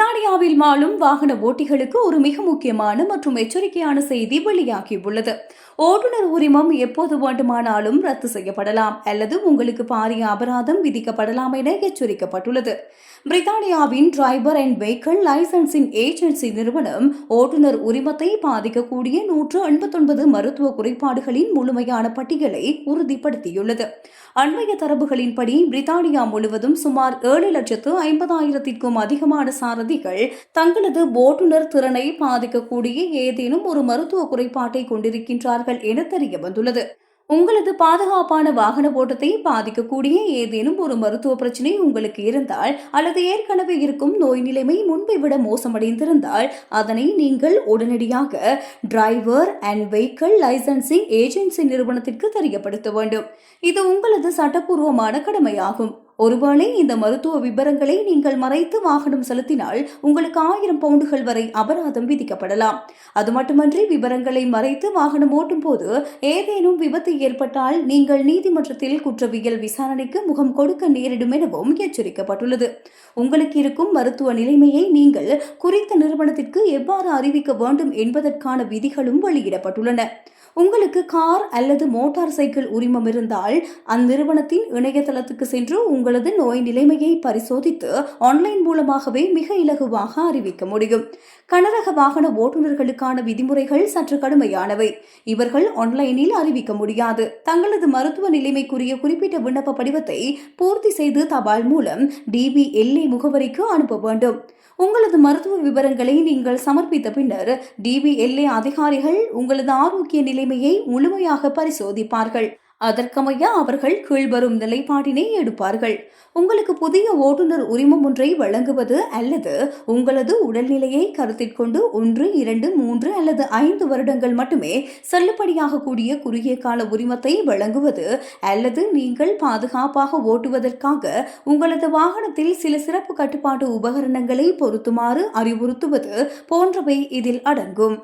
பிரித்தானியாவில் வாழும் வாகன ஓட்டிகளுக்கு ஒரு மிக முக்கியமான மற்றும் எச்சரிக்கையான செய்தி வெளியாகியுள்ளது. ஓட்டுநர் உரிமம் எப்போது வேண்டுமானாலும் ரத்து செய்யப்படலாம் அல்லது உங்களுக்கு பாரிய அபராதம் விதிக்கப்படலாம் என எச்சரிக்கப்பட்டுள்ளது. பிரித்தானியாவின் driver and vehicle licensing agency நிறுவனம் ஓட்டுநர் உரிமத்தை பாதிக்கக்கூடிய 189 மருத்துவ குறைபாடுகளின் முழுமையான பட்டியலை உறுதிப்படுத்தியுள்ளது. அண்மைய தரவுகளின்படி பிரித்தானியா முழுவதும் சுமார் 7,50,000க்கும் அதிகமான சாரதிகள் தங்களது ஓட்டுநர் திறனை பாதிக்கக்கூடிய ஏதேனும் ஒரு மருத்துவ குறைபாட்டை கொண்டிருக்கின்றார்கள் என தெரிய வந்துள்ளது. உங்களது பாதுகாப்பான வாகன ஓட்டத்தை பாதிக்கக்கூடிய ஏதேனும் ஒரு மருத்துவ பிரச்சினை உங்களுக்கு இருந்தால் அல்லது ஏற்கனவே இருக்கும் நோய் நிலைமை முன்பை விட மோசமடைந்திருந்தால் அதனை நீங்கள் உடனடியாக driver and vehicle licensing agency நிறுவனத்திற்கு தெரியப்படுத்த வேண்டும். இது உங்களது சட்டப்பூர்வமான கடமையாகும். ஒருவேளை இந்த மருத்துவ விபரங்களை நீங்கள் மறைத்து வாகனம் செலுத்தினால் உங்களுக்கு 1000 பவுண்டுகள் வரை அபராதம் விதிக்கப்படலாம். அது மட்டுமன்றி விபரங்களை மறைத்து வாகனம் ஓட்டும் போது ஏதேனும் விபத்து ஏற்பட்டால் நீங்கள் நீதிமன்றத்தில் குற்றவியல் விசாரணைக்கு முகம் கொடுக்க நேரிடும் எனவும் எச்சரிக்கப்பட்டுள்ளது. உங்களுக்கு இருக்கும் மருத்துவ நிலைமையை நீங்கள் குறித்த நிறுவனத்திற்கு எவ்வாறு அறிவிக்க வேண்டும் என்பதற்கான விதிகளும் வெளியிடப்பட்டுள்ளன. உங்களுக்கு கார் அல்லது மோட்டார் சைக்கிள் உரிமம் இருந்தால் அந்நிறுவனத்தின் இணையதளத்துக்கு சென்று உங்களது நோய் நிலைமையை பரிசோதித்து ஆன்லைன் மூலமாகவே மிக இலகுவாக அறிவிக்க முடியும். கனரக வாகன ஓட்டுநர்களுக்கான விதிமுறைகள் சற்று கடுமையானவை. இவர்கள் ஆன்லைனில் அறிவிக்க முடியாது. தங்களது மருத்துவ நிலைமைக்குரிய குறிப்பிட்ட விண்ணப்ப படிவத்தை பூர்த்தி செய்து தபால் மூலம் DBLA முகவரிக்கு அனுப்ப வேண்டும். உங்களது மருத்துவ விவரங்களை நீங்கள் சமர்ப்பித்த பின்னர் DBLA அதிகாரிகள் உங்களது ஆரோக்கிய நிலைமையை முழுமையாக பரிசோதிப்பார்கள். அதற்கமைய அவர்கள் கீழ்வரும் நிலைப்பாட்டினை எடுப்பார்கள். உங்களுக்கு புதிய ஓட்டுநர் உரிமம் ஒன்றை வழங்குவது அல்லது உங்களது உடல்நிலையை கருத்தில் கொண்டு 1, 2, 3 அல்லது 5 வருடங்கள் மட்டுமே செல்லுபடியாக கூடிய குறுகிய கால உரிமத்தை வழங்குவது அல்லது நீங்கள் பாதுகாப்பாக ஓட்டுவதற்காக உங்களது வாகனத்தில் சில சிறப்பு கட்டுப்பாட்டு உபகரணங்களை பொருத்துமாறு அறிவுறுத்துவது போன்றவை இதில் அடங்கும்.